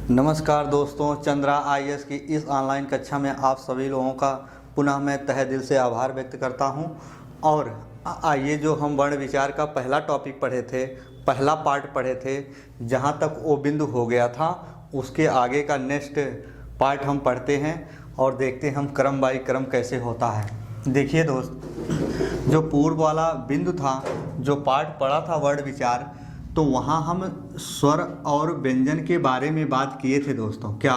नमस्कार दोस्तों, चंद्रा आईएएस की इस ऑनलाइन कक्षा में आप सभी लोगों का पुनः मैं तहे दिल से आभार व्यक्त करता हूं। और आइए, जो हम वर्ण विचार का पहला टॉपिक पढ़े थे, पहला पार्ट पढ़े थे, जहां तक ओ बिंदु हो गया था, उसके आगे का नेक्स्ट पार्ट हम पढ़ते हैं और देखते हैं हम क्रम बाई क्रम कैसे होता है। देखिए दोस्त, जो पूर्व वाला बिंदु था, जो पार्ट पढ़ा था वर्ण विचार, तो वहाँ हम स्वर और व्यंजन के बारे में बात किए थे दोस्तों। क्या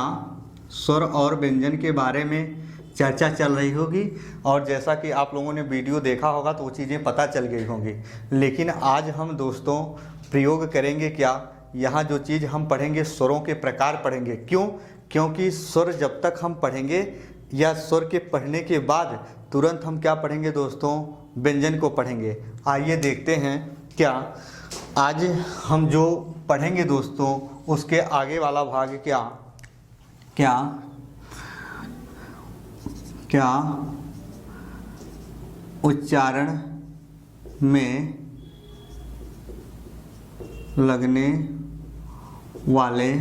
स्वर और व्यंजन के बारे में चर्चा चल रही होगी, और जैसा कि आप लोगों ने वीडियो देखा होगा तो वो चीज़ें पता चल गई होंगी। लेकिन आज हम दोस्तों प्रयोग करेंगे क्या, यहाँ जो चीज़ हम पढ़ेंगे स्वरों के प्रकार पढ़ेंगे। क्यों? क्योंकि स्वर जब तक हम पढ़ेंगे या स्वर के पढ़ने के बाद तुरंत हम क्या पढ़ेंगे दोस्तों, व्यंजन को पढ़ेंगे। आइए देखते हैं क्या आज हम जो पढ़ेंगे दोस्तों, उसके आगे वाला भाग क्या क्या क्या उच्चारण में लगने वाले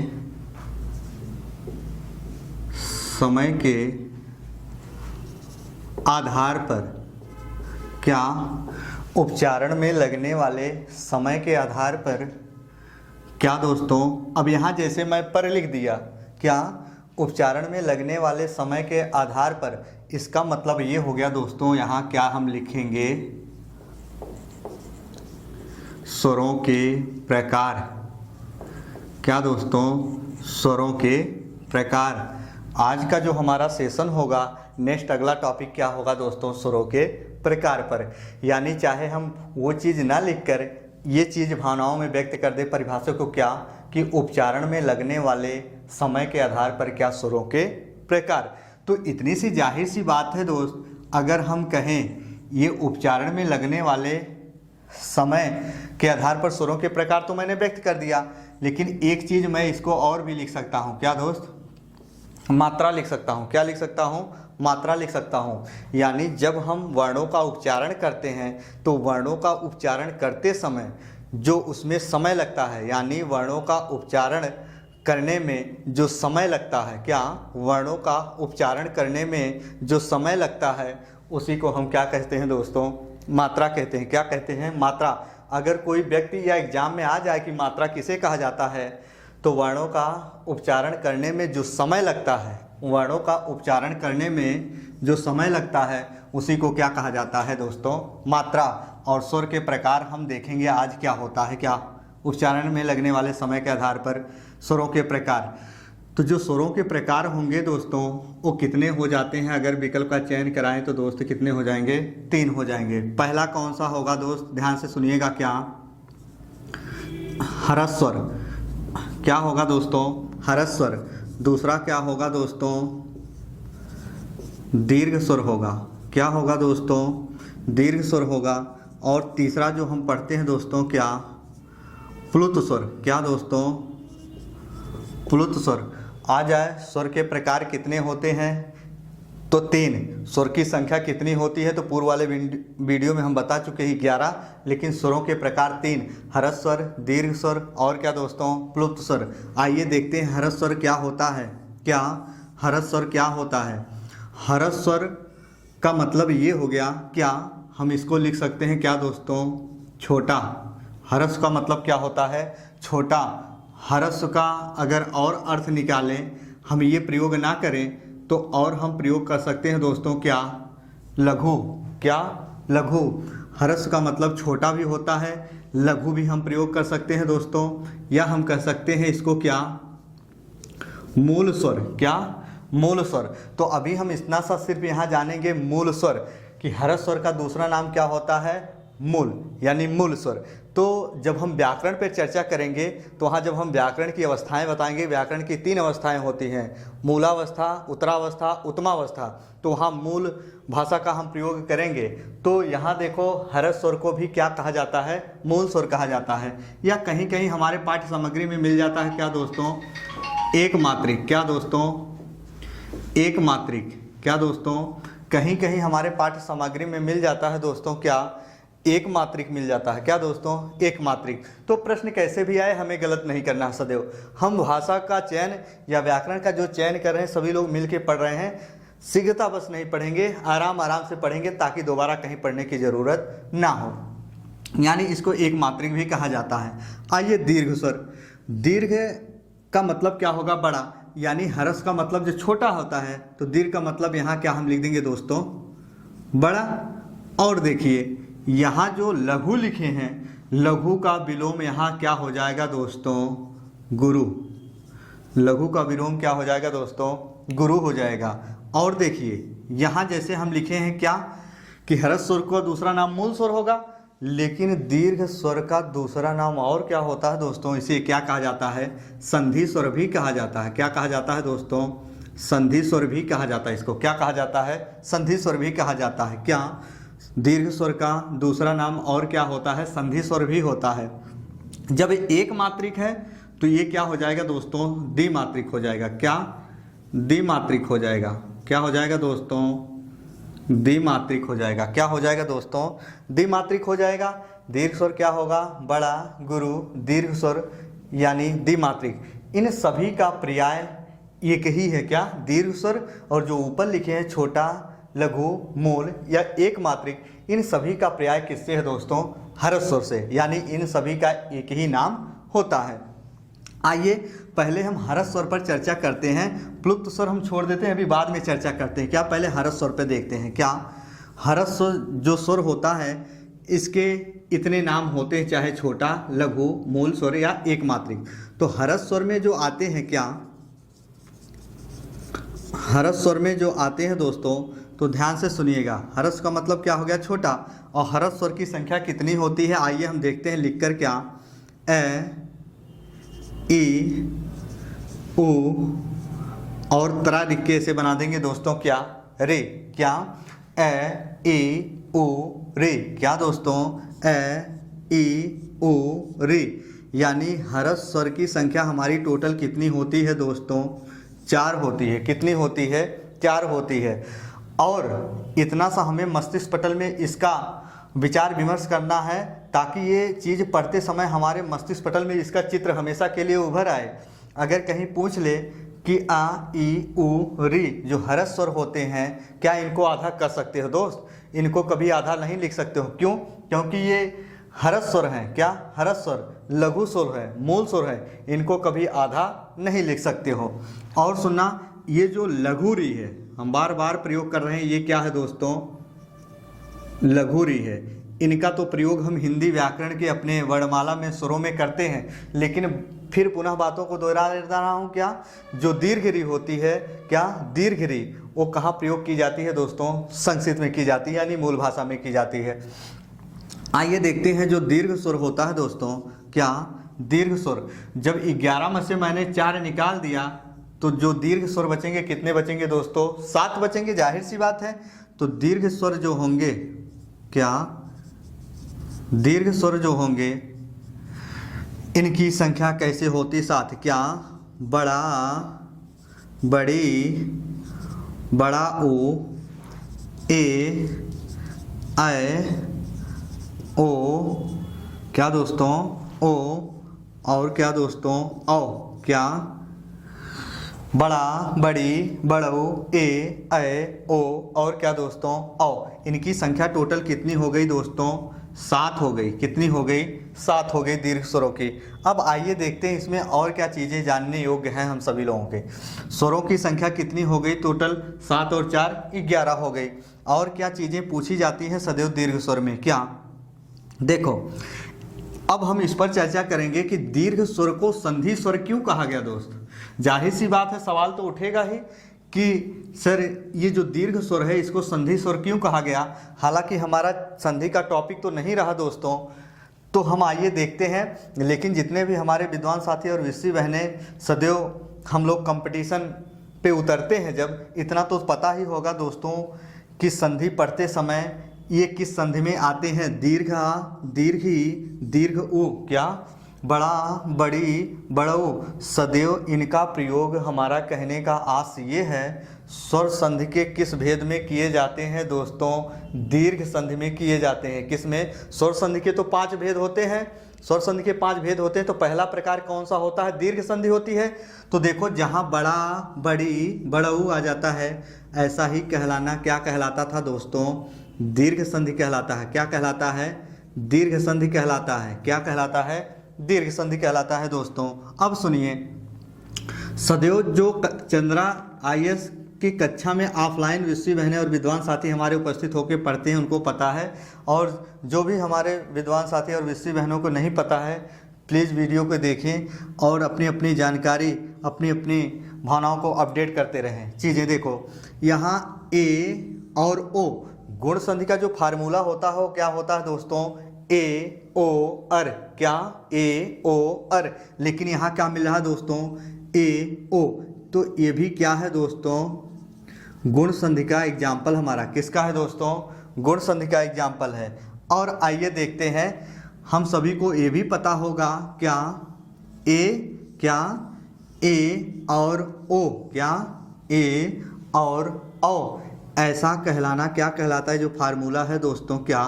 समय के आधार पर, क्या उच्चारण में लगने वाले समय के आधार पर, क्या दोस्तों, अब यहाँ जैसे मैं पर लिख दिया, क्या उच्चारण में लगने वाले समय के आधार पर, इसका मतलब ये हो गया दोस्तों, यहाँ क्या हम लिखेंगे, स्वरों के प्रकार। क्या दोस्तों, स्वरों के प्रकार। आज का जो हमारा सेशन होगा, नेक्स्ट अगला टॉपिक क्या होगा दोस्तों, स्वरों के प्रकार पर। यानी चाहे हम वो चीज़ ना लिखकर ये चीज़ भावनाओं में व्यक्त कर दे परिभाषा को, क्या कि उच्चारण में लगने वाले समय के आधार पर क्या स्वरों के प्रकार। तो इतनी सी जाहिर सी बात है दोस्त, अगर हम कहें ये उच्चारण में लगने वाले समय के आधार पर स्वरों के प्रकार, तो मैंने व्यक्त कर दिया। लेकिन एक चीज़ मैं इसको और भी लिख सकता हूँ, क्या दोस्त, मात्रा लिख सकता हूँ। क्या लिख सकता हूँ? मात्रा लिख सकता हूँ। यानी जब हम वर्णों का उच्चारण करते हैं तो वर्णों का उच्चारण करते समय जो उसमें समय लगता है, यानी वर्णों का उच्चारण करने में जो समय लगता है, क्या वर्णों का उच्चारण करने में जो समय लगता है, उसी को हम क्या कहते हैं दोस्तों, मात्रा कहते हैं। क्या कहते हैं? मात्रा। अगर कोई व्यक्ति या एग्जाम में आ जाए कि मात्रा किसे कहा जाता है, तो वर्णों का उच्चारण करने में जो समय लगता है, वर्णों का उच्चारण करने में जो समय लगता है, उसी को क्या कहा जाता है दोस्तों, मात्रा। और स्वर के प्रकार हम देखेंगे आज क्या होता है, क्या उच्चारण में लगने वाले समय के आधार पर स्वरों के प्रकार। तो जो स्वरों के प्रकार होंगे दोस्तों, वो कितने हो जाते हैं, अगर विकल्प का चयन कराएं तो दोस्त कितने हो जाएंगे, 3 हो जाएंगे। पहला कौन सा होगा दोस्त, ध्यान से सुनिएगा, क्या ह्रस्व। क्या होगा दोस्तों, ह्रस्व। दूसरा क्या होगा दोस्तों, दीर्घ स्वर होगा। क्या होगा दोस्तों, दीर्घ स्वर होगा। और तीसरा जो हम पढ़ते हैं दोस्तों, क्या प्लुत स्वर। क्या दोस्तों, प्लुत स्वर। आ जाए, स्वर के प्रकार कितने होते हैं, तो 3। स्वर की संख्या कितनी होती है, तो पूर्व वाले वीडियो में हम बता चुके हैं 11, लेकिन स्वरों के प्रकार 3, ह्रस्व स्वर, दीर्घ स्वर और क्या दोस्तों, प्लुत स्वर। आइए देखते हैं ह्रस्व स्वर क्या होता है। क्या ह्रस्व स्वर क्या होता है? ह्रस्व स्वर का मतलब ये हो गया, क्या हम इसको लिख सकते हैं, क्या दोस्तों, छोटा। ह्रस्व का मतलब क्या होता है, छोटा। ह्रस्व का अगर और अर्थ निकालें, हम ये प्रयोग ना करें तो और हम प्रयोग कर सकते हैं दोस्तों, क्या लघु। क्या लघु। ह्रस्व का मतलब छोटा भी होता है, लघु भी हम प्रयोग कर सकते हैं दोस्तों, या हम कह सकते हैं इसको क्या, मूल स्वर। क्या मूल स्वर। तो अभी हम इतना सा सिर्फ यहाँ जानेंगे मूल स्वर, कि ह्रस्व स्वर का दूसरा नाम क्या होता है, मूल, यानी मूल स्वर। तो जब हम व्याकरण पर चर्चा करेंगे तो वहाँ जब हम व्याकरण की अवस्थाएं बताएंगे, व्याकरण की 3 अवस्थाएं होती हैं, मूलावस्था, उत्तरावस्था, उत्तमावस्था। तो वहाँ मूल भाषा का हम प्रयोग करेंगे। तो यहाँ देखो, ह्रस्व स्वर को भी क्या कहा जाता है, मूल स्वर कहा जाता है, या कहीं कहीं हमारे पाठ्य सामग्री में मिल जाता है, क्या दोस्तों, एक मात्रिक। क्या दोस्तों, एक मात्रिक। क्या दोस्तों, कहीं कहीं हमारे पाठ्य सामग्री में मिल जाता है दोस्तों, क्या एक मात्रिक मिल जाता है। क्या दोस्तों? एक मात्रिक। तो प्रश्न कैसे भी आए हमें गलत नहीं करना है सदैव। हम भाषा का चयन या व्याकरण का जो चयन कर रहे हैं सभी लोग मिलके पढ़ रहे हैं, शीघ्रता बस नहीं पढ़ेंगे, आराम आराम से पढ़ेंगे ताकि दोबारा कहीं पढ़ने की ज़रूरत ना हो। यानी इसको एक मात्रिक भी कहा जाता है। आइए दीर्घ स्वर। दीर्घ का मतलब क्या होगा? बड़ा। यानी हरस का मतलब जो छोटा होता है, तो दीर्घ का मतलब यहाँ क्या हम लिख देंगे दोस्तों? बड़ा। और देखिए यहाँ जो लघु लिखे हैं, लघु का विलोम यहाँ क्या हो जाएगा दोस्तों? गुरु। लघु का विलोम क्या हो जाएगा दोस्तों? गुरु हो जाएगा। और देखिए यहाँ जैसे हम लिखे हैं क्या कि हरस स्वर का दूसरा नाम मूल स्वर होगा, लेकिन दीर्घ स्वर का दूसरा नाम और क्या होता है दोस्तों? इसे क्या कहा जाता है? संधि स्वर भी कहा जाता है। क्या कहा जाता है दोस्तों? संधि स्वर भी कहा जाता है। इसको क्या कहा जाता है? संधि स्वर भी कहा जाता है। क्या दीर्घ स्वर का दूसरा नाम और क्या होता है? संधि स्वर भी होता है। जब एक मात्रिक है तो ये क्या हो जाएगा दोस्तों? द्विमात्रिक हो जाएगा। क्या? द्विमात्रिक हो जाएगा। क्या हो जाएगा दोस्तों? द्विमात्रिक हो जाएगा। क्या हो जाएगा दोस्तों? द्विमात्रिक हो जाएगा। दीर्घ स्वर क्या होगा? बड़ा, गुरु, दीर्घ स्वर यानी द्विमात्रिक। इन सभी का पर्याय एक ही है। क्या? दीर्घ स्वर। और जो ऊपर लिखे हैं छोटा, लघु, मूल या एक मात्रिक, इन सभी का पर्याय किससे है दोस्तों? हरस स्वर से। यानी इन सभी का एक ही नाम होता है। आइए पहले हम हरस स्वर पर चर्चा करते हैं। प्लुप्त स्वर हम छोड़ देते हैं, अभी बाद में चर्चा करते हैं। क्या पहले हरस स्वर पे देखते हैं। क्या हरस स्वर जो स्वर होता है इसके इतने नाम होते हैं, चाहे छोटा, लघु, मूल स्वर या एक मात्रिक। तो हरस स्वर में जो आते हैं, क्या हरस स्वर में जो आते हैं दोस्तों, तो ध्यान से सुनिएगा। हरस का मतलब क्या हो गया? छोटा। और हरस स्वर की संख्या कितनी होती है? आइए हम देखते हैं लिखकर। क्या? ए, ई, उ और तरा लिख के ऐसे बना देंगे दोस्तों। क्या? रे। क्या? ए, ई, उ, रे। क्या दोस्तों? ए, ई, उ, रे। यानी हरस स्वर की संख्या हमारी टोटल कितनी होती है दोस्तों? 4 होती है। कितनी होती है? 4 होती है। और इतना सा हमें मस्तिष्क पटल में इसका विचार विमर्श करना है ताकि ये चीज़ पढ़ते समय हमारे मस्तिष्क पटल में इसका चित्र हमेशा के लिए उभर आए। अगर कहीं पूछ ले कि आ, ई, उ, री जो हरस स्वर होते हैं, क्या इनको आधा कर सकते हो दोस्त? इनको कभी आधा नहीं लिख सकते हो। क्यों? क्योंकि ये हरस स्वर हैं। क्या? हरस स्वर, लघु स्वर है, मूल स्वर है, इनको कभी आधा नहीं लिख सकते हो। और सुनना, ये जो लघुरी है हम बार बार प्रयोग कर रहे हैं, ये क्या है दोस्तों? लघुरी है। इनका तो प्रयोग हम हिंदी व्याकरण के अपने वर्णमाला में स्वरों में करते हैं, लेकिन फिर पुनः बातों को दोहरा रहा हूँ। क्या? जो दीर्घ री होती है, क्या दीर्घ री, वो कहाँ प्रयोग की जाती है दोस्तों? संस्कृत में की जाती है, यानी मूल भाषा में की जाती है। आइए देखते हैं जो दीर्घ स्वर होता है दोस्तों। क्या? दीर्घ स्वर जब 11 में से मैंने 4 निकाल दिया तो जो दीर्घ स्वर बचेंगे कितने बचेंगे दोस्तों? 7 बचेंगे। जाहिर सी बात है। तो दीर्घ स्वर जो होंगे, क्या दीर्घ स्वर जो होंगे इनकी संख्या कैसे होती? 7। क्या? बड़ा, बड़ी, बड़ा ऊ, ए, ऐ, ओ, क्या दोस्तों? ओ, और क्या दोस्तों? औ। क्या? बड़ा, बड़ी, बड़ऊ, ए, ऐ, ओ और क्या दोस्तों? औ। इनकी संख्या टोटल कितनी हो गई दोस्तों? 7 हो गई। कितनी हो गई? 7 हो गई दीर्घ स्वरों की। अब आइए देखते हैं इसमें और क्या चीज़ें जानने योग्य हैं हम सभी लोगों के। स्वरों की संख्या कितनी हो गई टोटल? 7 और 4 11 हो गई। और क्या चीज़ें पूछी जाती हैं सदैव दीर्घ स्वर में? क्या? देखो, अब हम इस पर चर्चा करेंगे कि दीर्घ स्वर को संधि स्वर क्यों कहा गया दोस्त। जाहिर सी बात है, सवाल तो उठेगा ही कि सर ये जो दीर्घ स्वर है इसको संधि स्वर क्यों कहा गया। हालांकि हमारा संधि का टॉपिक तो नहीं रहा दोस्तों, तो हम आइए देखते हैं। लेकिन जितने भी हमारे विद्वान साथी और विषय बहनें सदैव हम लोग कंपटीशन पे उतरते हैं, जब इतना तो पता ही होगा दोस्तों कि संधि पढ़ते समय ये किस संधि में आते हैं। दीर्घ आ, दीर्घी, दीर्घ उ। क्या? बड़ा, बड़ी, बड़ऊ। सदैव इनका प्रयोग हमारा कहने का आस ये है स्वर संधि के किस भेद में किए जाते हैं दोस्तों? दीर्घ संधि में किए जाते हैं। किस में? स्वर संधि के तो 5 भेद होते हैं, स्वर संधि के 5 भेद होते हैं। तो पहला प्रकार कौन सा होता है? दीर्घ संधि होती है। तो देखो जहाँ बड़ा, बड़ी, बड़ऊ आ जाता है, ऐसा ही कहलाना क्या कहलाता था दोस्तों? दीर्घ संधि कहलाता है। क्या कहलाता है? दीर्घ संधि कहलाता है। क्या कहलाता है? दीर्घ संधि कहलाता है दोस्तों। अब सुनिए, सदैव जो चंद्रा IAS की कक्षा में ऑफलाइन विश्वी बहनें और विद्वान साथी हमारे उपस्थित होकर पढ़ते हैं उनको पता है, और जो भी हमारे विद्वान साथी और विश्वी बहनों को नहीं पता है प्लीज़ वीडियो को देखें और अपनी अपनी जानकारी, अपनी अपनी भावनाओं को अपडेट करते रहें। चीज़ें देखो, यहाँ A और O गुण संधि का जो फार्मूला होता है वो क्या होता है दोस्तों? AOR। क्या? AOR। लेकिन यहाँ क्या मिल रहा है दोस्तों? AO। तो ये भी क्या है दोस्तों? गुण संधि का एग्जाम्पल हमारा किसका है दोस्तों? गुण संधि का एग्जाम्पल है। और आइए देखते हैं, हम सभी को ये भी पता होगा क्या? क्या? A और O। क्या? A और O ऐसा कहलाना क्या कहलाता है? जो फार्मूला है दोस्तों, क्या?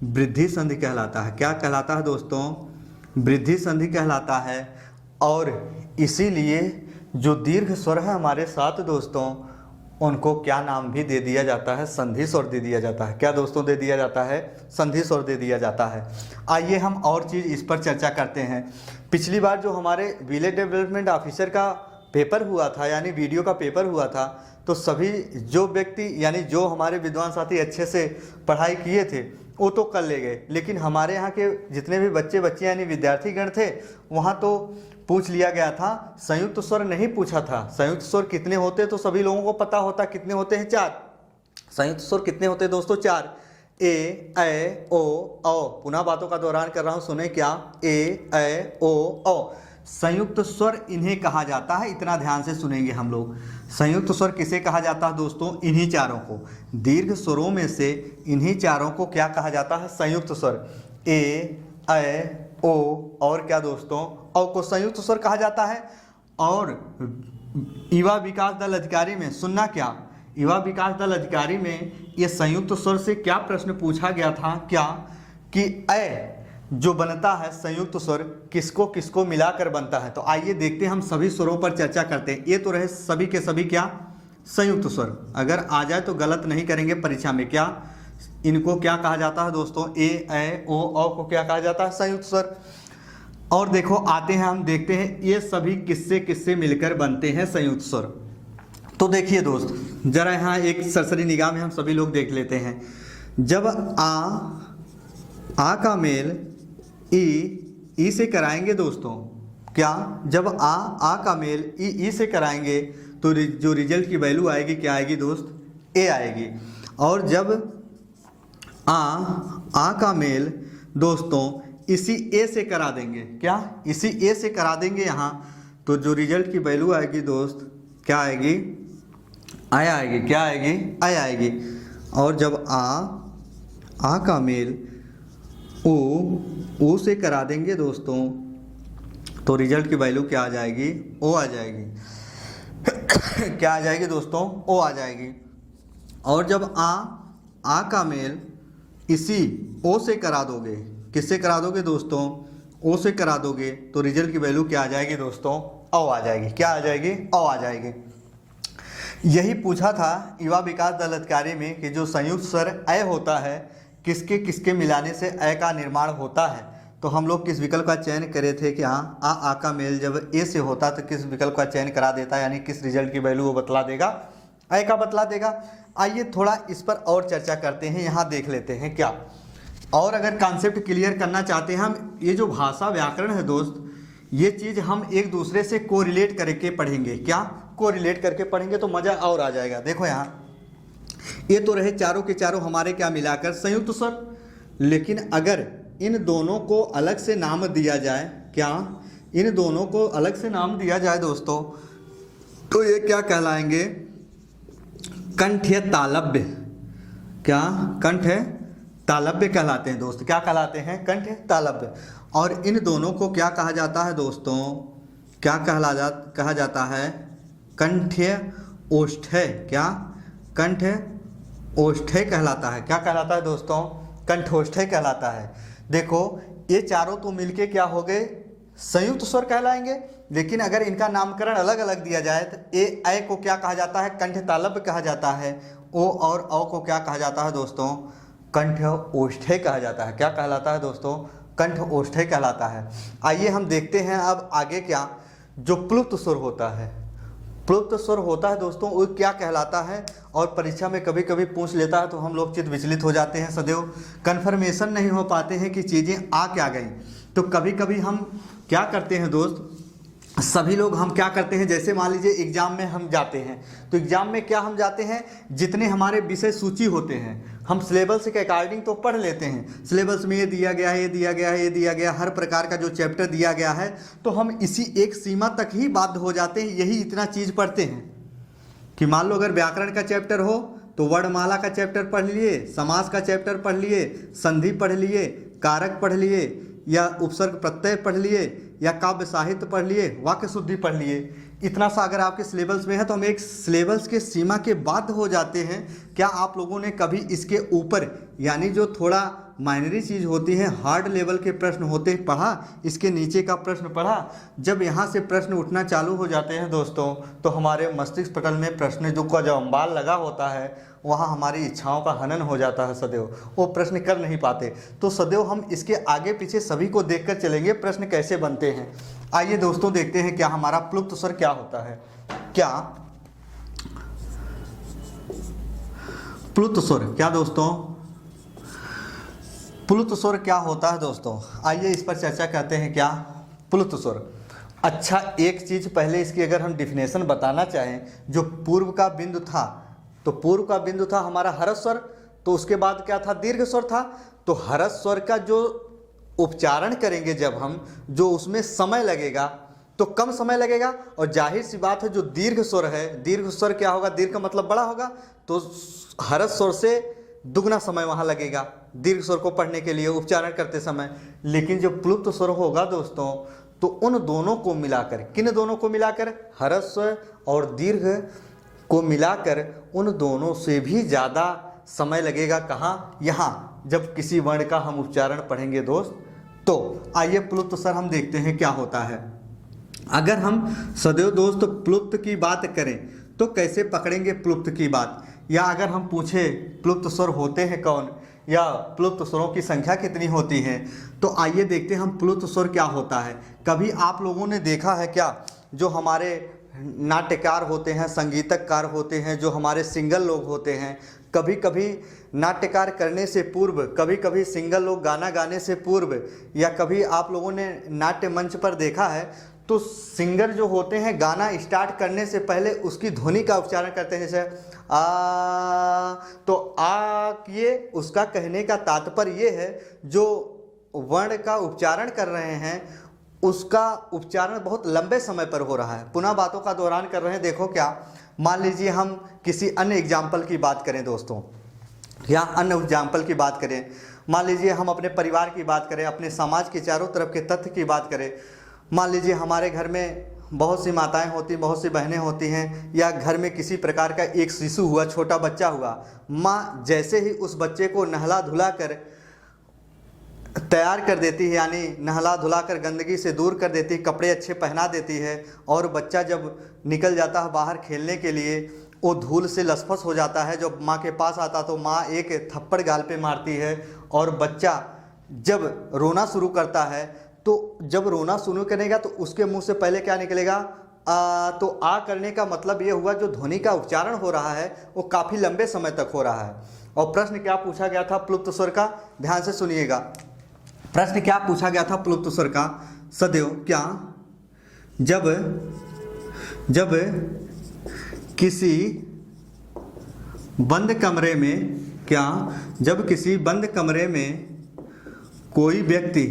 वृद्धि संधि कहलाता है। क्या कहलाता है दोस्तों? वृद्धि संधि कहलाता है। और इसीलिए जो दीर्घ स्वर है हमारे साथ दोस्तों, उनको क्या नाम भी दे दिया जाता है? संधि स्वर दे दिया जाता है। क्या दोस्तों दे दिया जाता है? संधि स्वर दे दिया जाता है। आइए हम और चीज़ इस पर चर्चा करते हैं। पिछली बार जो हमारे विलेज डेवलपमेंट ऑफिसर का पेपर हुआ था, यानी वीडियो का पेपर हुआ था, तो सभी जो व्यक्ति यानी जो हमारे विद्वान साथी अच्छे से पढ़ाई किए थे वो तो कर ले गए, लेकिन हमारे यहाँ के जितने भी बच्चे बच्चियाँ यानी विद्यार्थीगण थे वहाँ तो पूछ लिया गया था, संयुक्त स्वर नहीं पूछा था। संयुक्त स्वर कितने होते तो सभी लोगों को पता होता, कितने होते हैं? 4। संयुक्त स्वर कितने होते हैं दोस्तों? 4। A, ऐ, ओ, औ। पुनः बातों का दोहरान कर रहा हूँ, सुने क्या? A, ऐ, ओ, औ। संयुक्त स्वर इन्हें कहा जाता है। इतना ध्यान से सुनेंगे हम लोग। संयुक्त स्वर किसे कहा जाता है दोस्तों? इन्हीं चारों को। दीर्घ स्वरों में से इन्हीं चारों को क्या कहा जाता है? संयुक्त स्वर। A, ऐ, ओ और क्या दोस्तों? औ को संयुक्त स्वर कहा जाता है। और युवा विकास दल अधिकारी में सुनना क्या? युवा विकास दल अधिकारी में ये संयुक्त स्वर से क्या प्रश्न पूछा गया था? क्या कि ऐ जो बनता है संयुक्त स्वर किसको किसको मिलाकर बनता है? तो आइए देखते हैं, हम सभी स्वरों पर चर्चा करते हैं। ये तो रहे सभी के सभी क्या? संयुक्त स्वर। अगर आ जाए तो गलत नहीं करेंगे परीक्षा में। क्या इनको क्या कहा जाता है दोस्तों? ए, ऐ, ओ, औ को क्या कहा जाता है? संयुक्त स्वर। और देखो आते हैं, हम देखते हैं ये सभी किससे किससे मिलकर बनते हैं संयुक्त स्वर। तो देखिए दोस्त, जरा यहाँ एक सरसरी निगाह में हम सभी लोग देख लेते हैं। जब आ का मेल ई से कराएंगे दोस्तों, क्या? जब आ का मेल ई से कराएंगे तो जो रिजल्ट की वैल्यू आएगी क्या आएगी दोस्त? ए आएगी। और जब आ का मेल दोस्तों इसी ए से करा देंगे, क्या? इसी ए से करा देंगे यहाँ, तो जो रिजल्ट की वैल्यू आएगी दोस्त क्या आएगी? आय आएगी। क्या आएगी? आय आएगी। और जब आ का मेल ओ से करा देंगे दोस्तों, तो रिजल्ट की वैल्यू क्या आ जाएगी? ओ आ जाएगी। क्या आ जाएगी दोस्तों? ओ आ जाएगी। और जब आ का मेल इसी ओ से करा दोगे, किससे करा दोगे दोस्तों? ओ से करा दोगे, तो रिजल्ट की वैल्यू क्या आ जाएगी दोस्तों? ओ आ जाएगी। क्या आ जाएगी? ओ आ जाएगी। यही पूछा था युवा विकास दल अधिकारी में कि जो संयुक्त स्वर अ होता है किसके किसके मिलाने से अ का निर्माण होता है। तो हम लोग किस विकल्प का चयन करे थे कि हाँ आ का मेल जब ए से होता तो किस विकल्प का चयन करा देता, यानी किस रिजल्ट की वैल्यू वो बतला देगा? अ का बतला देगा। आइए थोड़ा इस पर और चर्चा करते हैं, यहाँ देख लेते हैं क्या। और अगर कॉन्सेप्ट क्लियर करना चाहते हैं हम, ये जो भाषा व्याकरण है दोस्त, ये चीज़ हम एक दूसरे से कोरिलेट करके पढ़ेंगे। क्या? कोरिलेट करके पढ़ेंगे तो मज़ा और आ जाएगा। देखो यहाँ ये तो रहे चारों के चारों हमारे क्या मिलाकर संयुक्त स्वर, लेकिन अगर इन दोनों को अलग से नाम दिया जाए, क्या? इन दोनों को अलग से नाम दिया जाए दोस्तों, तो ये क्या कहलाएंगे? कंठ्य तालव्य। क्या? कंठ्य तालव्य कहलाते हैं दोस्त। क्या कहलाते हैं? कंठ्य तालव्य। और इन दोनों को क्या कहा जाता है दोस्तों? क्या कहा जाता है? कंठ्य ओष्ठ्य, क्या कंठ ओष्ठ्य कहलाता है। क्या कहलाता है दोस्तों? कंठोष्ठ्य कहलाता है। देखो ये चारों तो मिलके क्या हो गए? संयुक्त स्वर कहलाएंगे। लेकिन अगर इनका नामकरण अलग अलग दिया जाए तो ए को क्या कहा जाता है? कंठ तालव्य कहा जाता है। ओ और औ को क्या कहा जाता है दोस्तों? कंठ ओष्ठ्य कहा जाता है। क्या कहलाता है दोस्तों? कंठ ओष्ठ्य कहलाता है। आइए हम देखते हैं अब आगे क्या, जो प्लुत स्वर होता है। प्लुत स्वर होता है दोस्तों, वो क्या कहलाता है? और परीक्षा में कभी कभी पूछ लेता है तो हम लोग चित्त विचलित हो जाते हैं, सदैव कन्फर्मेशन नहीं हो पाते हैं कि चीज़ें आ क्या गई। तो कभी कभी हम क्या करते हैं दोस्त, सभी लोग हम क्या करते हैं, जैसे मान लीजिए एग्जाम में हम जाते हैं तो एग्जाम में क्या हम जाते हैं, जितने हमारे विषय सूची होते हैं हम सिलेबस के अकॉर्डिंग तो पढ़ लेते हैं। सिलेबस में ये दिया गया है, ये दिया गया है, ये दिया गया, हर प्रकार का जो चैप्टर दिया गया है तो हम इसी एक सीमा तक ही बाध्य हो जाते हैं, यही इतना चीज़ पढ़ते हैं कि मान लो अगर व्याकरण का चैप्टर हो तो वर्णमाला का चैप्टर पढ़ लिए, समास का चैप्टर पढ़ लिए, संधि पढ़ लिए, कारक पढ़ लिए, या उपसर्ग प्रत्यय पढ़ लिए, या काव्य साहित्य पढ़ लिए, वाक्य शुद्धि पढ़ लिए। इतना सा अगर आपके सिलेबस में है तो हम एक सिलेबस के सीमा के बाध्य हो जाते हैं। क्या आप लोगों ने कभी इसके ऊपर, यानी जो थोड़ा माइनरी चीज़ होती है, हार्ड लेवल के प्रश्न होते हैं, पढ़ा? इसके नीचे का प्रश्न पढ़ा? जब यहाँ से प्रश्न उठना चालू हो जाते हैं दोस्तों तो हमारे मस्तिष्क पटल में प्रश्न जो का जो अंबाल लगा होता है वहाँ हमारी इच्छाओं का हनन हो जाता है, सदैव वो प्रश्न कर नहीं पाते। तो सदैव हम इसके आगे पीछे सभी को देखकर चलेंगे प्रश्न कैसे बनते हैं। आइए दोस्तों देखते हैं क्या हमारा प्लुत स्वर क्या होता है। क्या प्लुत स्वर, क्या दोस्तों प्लुत स्वर क्या होता है दोस्तों? आइए इस पर चर्चा करते हैं। क्या प्लुत स्वर? अच्छा, एक चीज पहले इसकी अगर हम डिफिनेशन बताना चाहें, जो पूर्व का बिंदु था तो पूर्व का बिंदु था हमारा हरस स्वर, तो उसके बाद क्या था? दीर्घ स्वर था। तो हरस स्वर का जो उच्चारण करेंगे जब हम, जो उसमें समय लगेगा तो कम समय लगेगा, और जाहिर सी बात है जो दीर्घ स्वर है, दीर्घ स्वर क्या होगा? दीर्घ का मतलब बड़ा होगा, तो हरस स्वर से दुगना समय वहाँ लगेगा दीर्घ स्वर को पढ़ने के लिए, उच्चारण करते समय। लेकिन जो प्लुत स्वर होगा दोस्तों तो उन दोनों को मिलाकर, किन दोनों को मिलाकर? हरस स्वर और दीर्घ को मिलाकर उन दोनों से भी ज़्यादा समय लगेगा। कहाँ? यहाँ, जब किसी वर्ण का हम उच्चारण पढ़ेंगे दोस्त। तो आइए प्लुत स्वर हम देखते हैं क्या होता है। अगर हम सदैव दोस्त प्लुत की बात करें तो कैसे पकड़ेंगे प्लुत की बात, या अगर हम पूछें प्लुत स्वर होते हैं कौन, या प्लुत स्वरों की संख्या कितनी होती है, तो आइए देखते हैं हम प्लुत स्वर क्या होता है। कभी आप लोगों ने देखा है क्या, जो हमारे नाट्यकार होते हैं, संगीतकार होते हैं, जो हमारे सिंगर लोग होते हैं, कभी कभी नाट्यकार करने से पूर्व, कभी कभी सिंगर लोग गाना गाने से पूर्व, या कभी आप लोगों ने नाट्य मंच पर देखा है तो सिंगर जो होते हैं गाना स्टार्ट करने से पहले उसकी ध्वनि का उच्चारण करते हैं, जैसे आ, तो आ किए, उसका कहने का तात्पर्य ये है जो वर्ण का उच्चारण कर रहे हैं उसका उच्चारण बहुत लंबे समय पर हो रहा है, पुनः बातों का दोहरान कर रहे हैं। देखो क्या, मान लीजिए हम किसी अन्य एग्जाम्पल की बात करें दोस्तों, या अन्य एग्जाम्पल की बात करें, मान लीजिए हम अपने परिवार की बात करें, अपने समाज के चारों तरफ के तथ्य की बात करें। मान लीजिए हमारे घर में बहुत सी माताएं होती, बहुत सी बहनें होती हैं, या घर में किसी प्रकार का एक शिशु हुआ, छोटा बच्चा हुआ। माँ जैसे ही उस बच्चे को नहला धुला कर तैयार कर देती है, यानी नहला धुला कर गंदगी से दूर कर देती है, कपड़े अच्छे पहना देती है, और बच्चा जब निकल जाता है बाहर खेलने के लिए वो धूल से लसफस हो जाता है। जब माँ के पास आता तो माँ एक थप्पड़ गाल पे मारती है, और बच्चा जब रोना शुरू करता है तो जब रोना शुरू करेगा तो उसके मुंह से पहले क्या निकलेगा? आ। तो आ करने का मतलब ये हुआ जो ध्वनि का उच्चारण हो रहा है वो काफ़ी लंबे समय तक हो रहा है। और प्रश्न क्या पूछा गया था प्लुत स्वर का? ध्यान से सुनिएगा, प्रश्न क्या पूछा गया था प्लुत स्वर का? सदैव क्या, जब किसी बंद कमरे में, क्या जब किसी बंद कमरे में कोई व्यक्ति,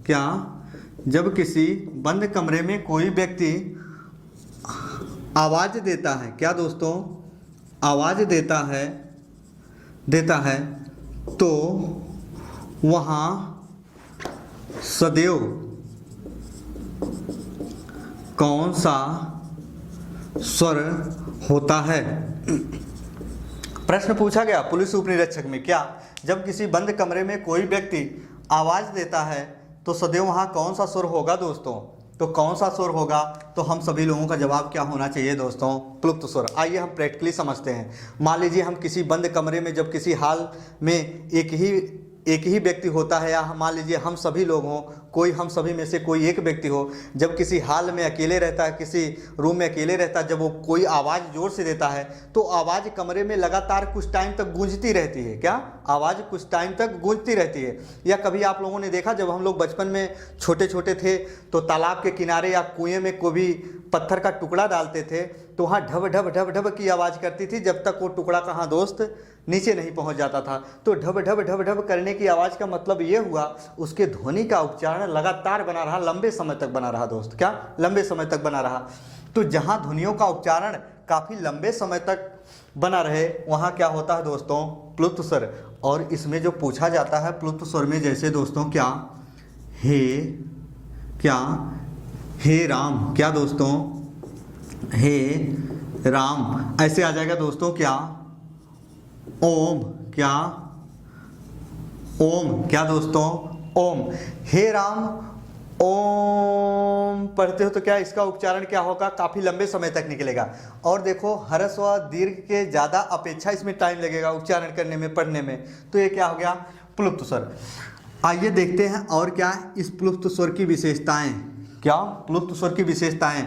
क्या जब किसी बंद कमरे में कोई व्यक्ति आवाज़ देता है, क्या दोस्तों आवाज़ देता है तो वहाँ कौन सा स्वर होता है। प्रश्न पूछा गया पुलिस उपनिरीक्षक में, क्या जब किसी बंद कमरे में कोई व्यक्ति आवाज देता है तो सदैव वहां कौन सा स्वर होगा दोस्तों? तो कौन सा स्वर होगा? तो हम सभी लोगों का जवाब क्या होना चाहिए दोस्तों? प्लुप्त स्वर। आइए हम प्रैक्टिकली समझते हैं। मान लीजिए हम किसी बंद कमरे में जब किसी हाल में एक ही व्यक्ति होता है, या मान लीजिए हम सभी लोग हों, कोई हम सभी में से कोई एक व्यक्ति हो, जब किसी हाल में अकेले रहता है, किसी रूम में अकेले रहता है, जब वो कोई आवाज़ जोर से देता है तो आवाज़ कमरे में लगातार कुछ टाइम तक गूंजती रहती है। क्या आवाज़ कुछ टाइम तक गूंजती रहती है? या कभी आप लोगों ने देखा जब हम लोग बचपन में छोटे छोटे थे तो तालाब के किनारे या कुएं में कोई भी पत्थर का टुकड़ा डालते थे तो वहाँ ढब ढब ढब ढब की आवाज़ करती थी, जब तक वो टुकड़ा कहाँ दोस्त नीचे नहीं पहुंच जाता था। तो ढब ढब ढब ढब करने की आवाज़ का मतलब ये हुआ उसके ध्वनि का उच्चारण लगातार बना रहा, लंबे समय तक बना रहा दोस्त। क्या लंबे समय तक बना रहा? तो जहाँ ध्वनियों का उच्चारण काफ़ी लंबे समय तक बना रहे वहाँ क्या होता है दोस्तों? प्लुप्त स्वर। और इसमें जो पूछा जाता है प्लुप्त स्वर में, जैसे दोस्तों क्या हे राम, क्या दोस्तों? हे राम ऐसे आ जाएगा दोस्तों। क्या ओम, क्या ओम, क्या दोस्तों? ओम। हे राम ओम पढ़ते हो तो क्या इसका उच्चारण क्या होगा? काफ़ी लंबे समय तक निकलेगा। और देखो ह्रस्व व दीर्घ के ज़्यादा अपेक्षा इसमें टाइम लगेगा उच्चारण करने में, पढ़ने में। तो ये क्या हो गया? प्लुप्त स्वर। आइए देखते हैं और क्या इस प्लुप्त स्वर की विशेषताएं। क्या प्लुप्त स्वर की विशेषताएं?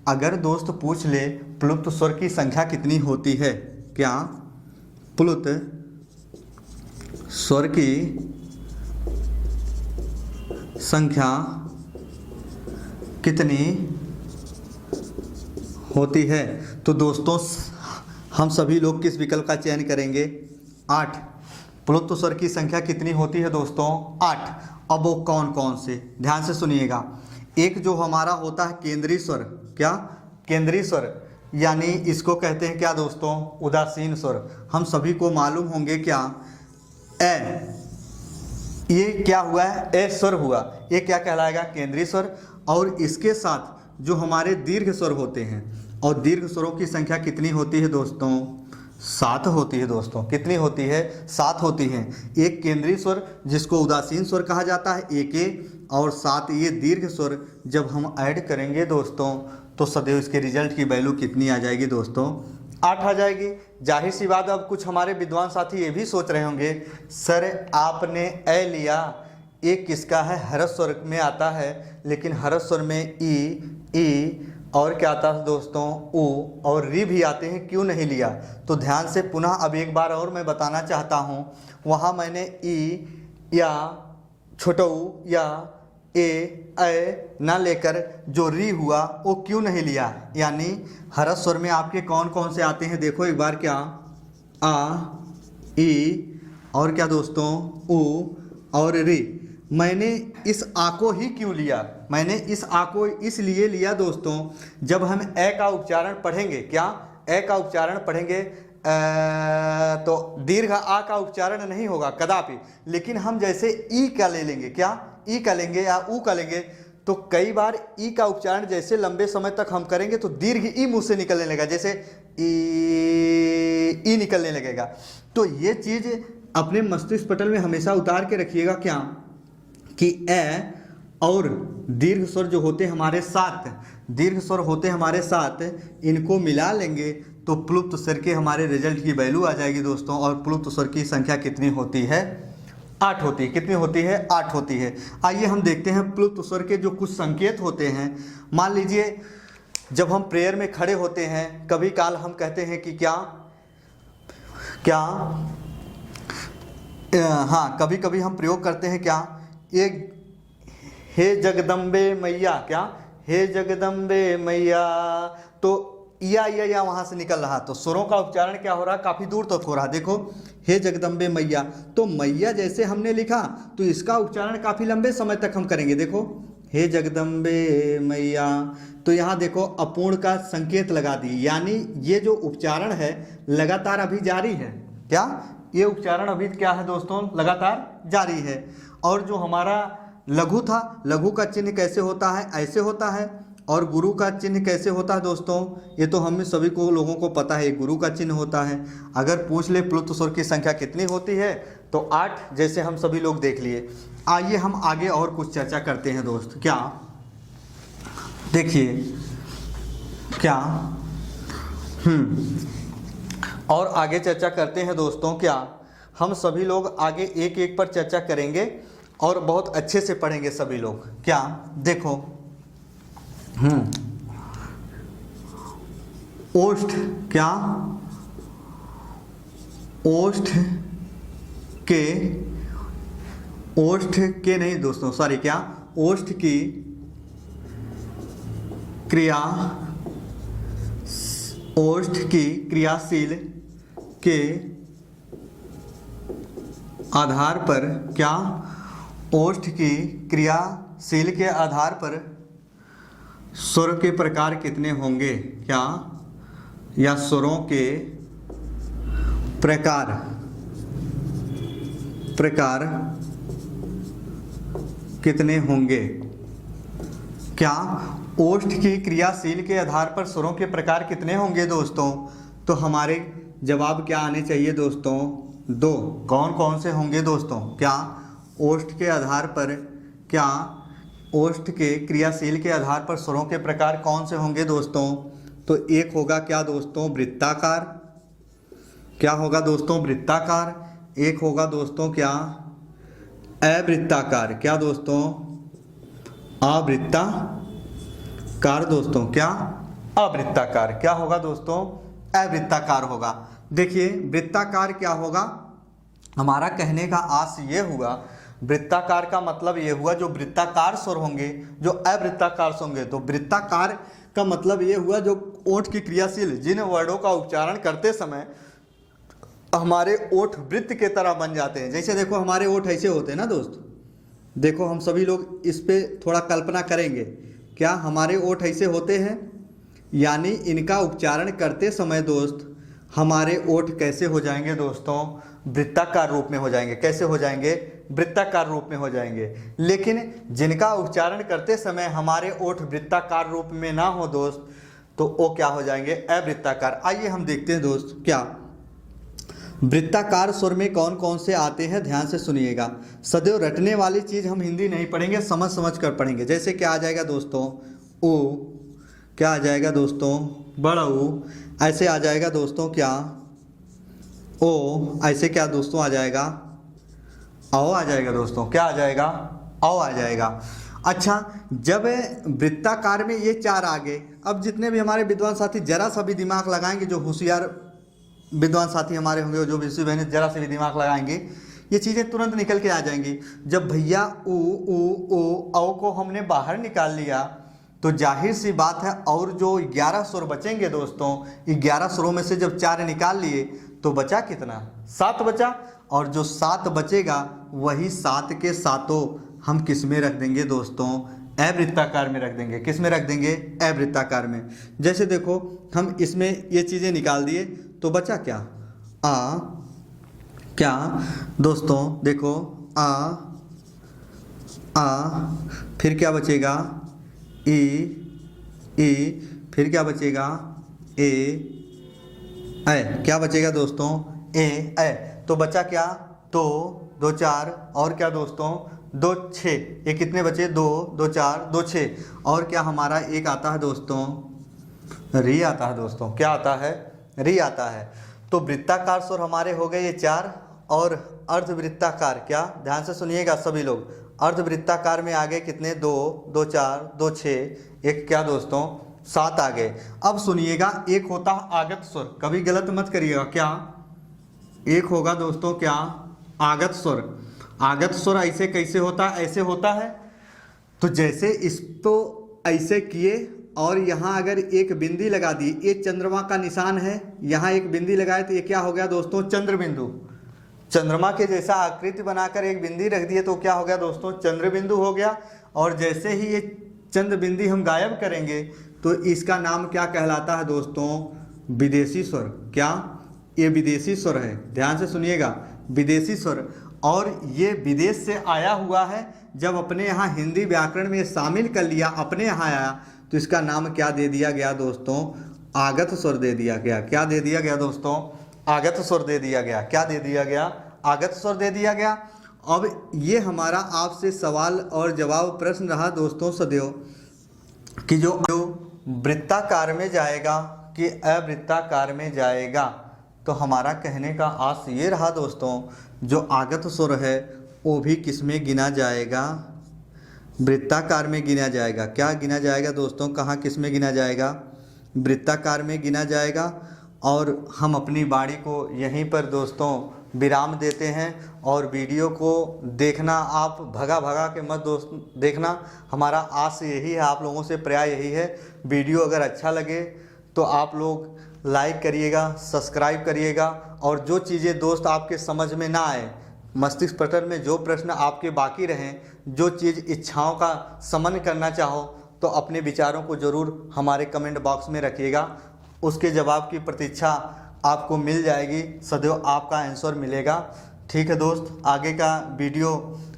अगर दोस्त पूछ ले प्लुप्त स्वर की संख्या कितनी होती है, क्या प्लुप्त स्वर की संख्या कितनी होती है, तो दोस्तों हम सभी लोग किस विकल्प का चयन करेंगे? 8। प्लुप्त स्वर की संख्या कितनी होती है दोस्तों? 8। अब वो कौन कौन से? ध्यान से सुनिएगा। एक जो हमारा होता है केंद्रीय स्वर, क्या केंद्रीय स्वर, यानी इसको कहते हैं क्या दोस्तों? उदासीन स्वर। हम सभी को मालूम होंगे क्या ए, ये क्या हुआ है? ए स्वर हुआ। ये क्या कहलाएगा? केंद्रीय स्वर। और इसके साथ जो हमारे दीर्घ स्वर होते हैं, और दीर्घ स्वरों की संख्या कितनी होती है दोस्तों? 7 होती है दोस्तों। कितनी होती है? 7 होती है। एक केंद्रीय स्वर जिसको उदासीन स्वर कहा जाता है, एक और 7 ये दीर्घ स्वर जब हम ऐड करेंगे दोस्तों तो सदैव इसके रिजल्ट की वैल्यू कितनी आ जाएगी दोस्तों? 8 आ जाएगी। जाहिर सी बात, अब कुछ हमारे विद्वान साथी ये भी सोच रहे होंगे सर आपने ए लिया, ये किसका है? ह्रस्व स्वर में आता है, लेकिन ह्रस्व स्वर में ई और क्या आता है दोस्तों? ऊ और री भी आते हैं, क्यों नहीं लिया? तो ध्यान से पुनः अब एक बार और मैं बताना चाहता हूँ, वहाँ मैंने ई या छोटा ऊ या ए ना लेकर जो री हुआ वो क्यों नहीं लिया? यानी ह्रस्व स्वर में आपके कौन कौन से आते हैं देखो एक बार। क्या आ, ई और क्या दोस्तों? ऊ और री। मैंने इस आ को ही क्यों लिया? मैंने इस आ को इसलिए लिया दोस्तों, जब हम ए का उच्चारण पढ़ेंगे, क्या ए का उच्चारण पढ़ेंगे तो दीर्घ आ का उच्चारण नहीं होगा कदापि, लेकिन हम जैसे ई का ले लेंगे, क्या ई का लेंगे या ऊ का लेंगे, तो कई बार ई का उच्चारण जैसे लंबे समय तक हम करेंगे तो दीर्घ ई मुंह से निकलने लगेगा, जैसे ई निकलने लगेगा। तो ये चीज़ अपने मस्तिष्क पटल में हमेशा उतार के रखिएगा क्या कि ए और दीर्घ स्वर जो होते हमारे साथ, दीर्घ स्वर होते हमारे साथ, इनको मिला लेंगे तो प्लुप्त स्वर के हमारे रिजल्ट की वैल्यू आ जाएगी दोस्तों। और प्लुप्त स्वर की संख्या कितनी होती है? 8 होती है। कितनी होती है? 8 होती है। आइए हम देखते हैं प्लुप्त स्वर के जो कुछ संकेत होते हैं। मान लीजिए जब हम प्रेयर में खड़े होते हैं, कभी काल हम कहते हैं कि हाँ कभी कभी हम प्रयोग करते हैं क्या, एक हे जगदम्बे मैया, क्या हे जगदम्बे मैया, तो या वहाँ से निकल रहा, तो स्वरों का उच्चारण क्या हो रहा? काफ़ी दूर तक हो रहा। देखो हे जगदम्बे मैया, तो मैया जैसे हमने लिखा तो इसका उच्चारण काफ़ी लंबे समय तक हम करेंगे। देखो हे जगदम्बे मैया, तो यहाँ देखो अपूर्ण का संकेत लगा दी, यानी ये जो उच्चारण है लगातार अभी जारी है। क्या ये उच्चारण अभी क्या है दोस्तों? लगातार जारी है। और जो हमारा लघु था, लघु का चिन्ह कैसे होता है? ऐसे होता है। और गुरु का चिन्ह कैसे होता है दोस्तों, ये तो हम सभी को लोगों को पता है, गुरु का चिन्ह होता है। अगर पूछ ले प्लुत स्वर की संख्या कितनी होती है तो 8, जैसे हम सभी लोग देख लिए। आइए हम आगे और कुछ चर्चा करते हैं दोस्त। क्या देखिए क्या और आगे चर्चा करते हैं दोस्तों। क्या हम सभी लोग आगे एक एक पर चर्चा करेंगे और बहुत अच्छे से पढ़ेंगे सभी लोग। क्या देखो ओष्ठ, क्या ओष्ठ के नहीं दोस्तों, सॉरी, क्या ओष्ठ की क्रिया, ओष्ठ की क्रियाशील के आधार पर, क्या ओष्ठ की क्रियाशील के आधार पर स्वर के प्रकार कितने होंगे। क्या या स्वरों के प्रकार कितने होंगे। क्या ओष्ठ की क्रियाशील के आधार पर स्वरों के प्रकार कितने होंगे दोस्तों, तो हमारे जवाब क्या आने चाहिए दोस्तों, 2। कौन कौन से होंगे दोस्तों, क्या ओष्ठ के आधार पर, क्या ओष्ठ के क्रियाशील के आधार पर स्वरों के प्रकार कौन से होंगे दोस्तों, तो एक होगा क्या दोस्तों वृत्ताकार, क्या होगा दोस्तों वृत्ताकार, एक होगा दोस्तों क्या अवृत्ताकार, क्या दोस्तों अवृत्ताकार दोस्तों, क्या अवृत्ताकार, क्या होगा दोस्तों अवृत्ताकार होगा। देखिए वृत्ताकार क्या होगा, हमारा कहने का आश ये हुआ, वृत्ताकार का मतलब ये हुआ जो वृत्ताकार स्वर होंगे, जो अवृत्ताकार स्वर होंगे। तो वृत्ताकार का मतलब ये हुआ जो ओठ की क्रियाशील जिन वर्डों का उच्चारण करते समय हमारे ओठ वृत्त के तरह बन जाते हैं। जैसे देखो हमारे ओठ ऐसे होते हैं ना दोस्त, देखो हम सभी लोग इस पे थोड़ा कल्पना करेंगे, क्या हमारे ओठ ऐसे होते हैं, यानी इनका उच्चारण करते समय दोस्त हमारे ओठ कैसे हो जाएंगे दोस्तों, वृत्ताकार रूप में हो जाएंगे। कैसे हो जाएंगे, वृत्ताकार रूप में हो जाएंगे। लेकिन जिनका उच्चारण करते समय हमारे ओठ वृत्ताकार रूप में ना हो दोस्त, तो वो क्या हो जाएंगे, अवृत्ताकार। आइए हम देखते हैं दोस्त, क्या वृत्ताकार स्वर में कौन कौन से आते हैं, ध्यान से सुनिएगा। सदैव रटने वाली चीज़ हम हिंदी नहीं पढ़ेंगे, समझ समझ कर पढ़ेंगे। जैसे क्या आ जाएगा दोस्तों ओ, क्या आ जाएगा दोस्तों बड़ा ऊ, ऐसे आ जाएगा दोस्तों क्या ओ, ऐसे क्या दोस्तों आ जाएगा आओ, आ जाएगा दोस्तों, क्या आ जाएगा आओ, आ जाएगा। अच्छा, जब वृत्ताकार में ये 4 आ गए, अब जितने भी हमारे विद्वान साथी जरा सा भी दिमाग लगाएंगे, जो होशियार विद्वान साथी हमारे होंगे, जो विश्व बहनें जरा से भी दिमाग लगाएंगे, ये चीज़ें तुरंत निकल के आ जाएंगी। जब भैया ऊ ऊ ओ को हमने बाहर निकाल लिया, तो जाहिर सी बात है और जो 11 स्वर बचेंगे दोस्तों, 11 स्वरों में से जब 4 निकाल लिए तो बचा कितना, 7 बचा। और जो 7 बचेगा वही 7 के सातों हम किस में रख देंगे दोस्तों, अवृत्ताकार में रख देंगे। किस में रख देंगे, अवृत्ताकार में। जैसे देखो हम इसमें ये चीज़ें निकाल दिए तो बचा क्या आ, क्या दोस्तों देखो आ, फिर क्या बचेगा ई, फिर क्या बचेगा ए, क्या बचेगा दोस्तों ए। तो बचा क्या 2 2 4 और क्या दोस्तों 2 6, ये कितने बचे 2 2 4 2 6। और क्या हमारा एक आता है दोस्तों री आता है दोस्तों, क्या आता है री आता है। तो वृत्ताकार स्वर हमारे हो गए ये 4, और अर्धवृत्ताकार, क्या ध्यान से सुनिएगा सभी लोग, अर्धवृत्ताकार में आ गए कितने 2 2 4 2 6, एक क्या दोस्तों 7 आ गए। अब सुनिएगा एक होता है आगत स्वर, कभी गलत मत करिएगा, क्या एक होगा दोस्तों क्या आगत स्वर। आगत स्वर ऐसे कैसे होता है, ऐसे होता है। तो जैसे इसको ऐसे किए और यहाँ अगर एक बिंदी लगा दी, ये चंद्रमा का निशान है, यहाँ एक बिंदी लगाए तो ये क्या हो गया दोस्तों चंद्र बिंदु। चंद्रमा के जैसा आकृति बनाकर एक बिंदी रख दिए तो क्या हो गया दोस्तों चंद्र बिंदु हो गया। और जैसे ही ये चंद्र बिंदी हम गायब करेंगे तो इसका नाम क्या कहलाता है दोस्तों, विदेशी स्वर। क्या ये विदेशी स्वर है, ध्यान से सुनिएगा, विदेशी स्वर। और ये विदेश से आया हुआ है, जब अपने यहाँ हिंदी व्याकरण में शामिल कर लिया, अपने यहाँ आया, तो तो इसका नाम क्या दे दिया गया दोस्तों? आगत स्वर दे दिया गया। क्या दे दिया गया दोस्तों? आगत स्वर दे दिया गया। क्या दे दिया गया? आगत स्वर दे दिया गया। अब ये हमारा आपसे सवाल और जवाब प्रश्न रहा दोस्तों सदैव कि जो वृत्ताकार में जाएगा कि अवृत्ताकार में जाएगा। तो हमारा कहने का आस ये रहा दोस्तों, जो आगत स्वर है वो भी किस में गिना जाएगा? वृत्ताकार में गिना जाएगा। क्या गिना जाएगा दोस्तों? कहाँ किस में गिना जाएगा? वृत्ताकार में गिना जाएगा। और हम अपनी वाणी को यहीं पर दोस्तों विराम देते हैं और वीडियो को देखना आप भगा भगा के मत दोस्त देखना। हमारा आस यही है, आप लोगों से प्रयास यही है, वीडियो अगर अच्छा लगे तो आप लोग लाइक करिएगा, सब्सक्राइब करिएगा। और जो चीज़ें दोस्त आपके समझ में ना आए, मस्तिष्क पटल में जो प्रश्न आपके बाकी रहें, जो चीज़ इच्छाओं का समन करना चाहो, तो अपने विचारों को ज़रूर हमारे कमेंट बॉक्स में रखिएगा। उसके जवाब की प्रतीक्षा आपको मिल जाएगी, सदैव आपका आंसर मिलेगा। ठीक है दोस्त, आगे का वीडियो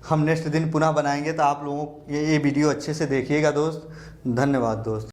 हम नेक्स्ट दिन पुनः बनाएंगे, तो आप लोगों ये वीडियो अच्छे से देखिएगा दोस्त। धन्यवाद दोस्त।